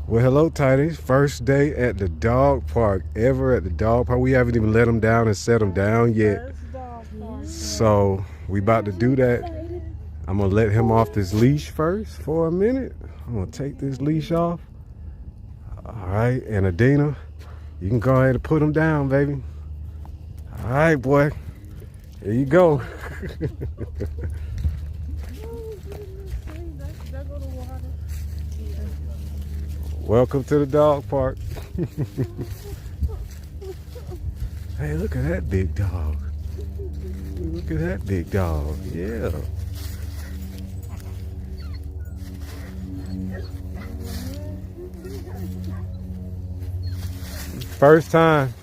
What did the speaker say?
Well, hello, Tidy. First day at the dog park ever at the dog park. We haven't even let him down and set him down yet. So we about to do that. I'm gonna let him off this leash first for a minute. I'm gonna take this leash off. All right, and Adina, you can go ahead and put him down, baby. All right, boy. Here you go. Welcome to the dog park. Hey, look at that big dog. Look at that big dog. Yeah. First time.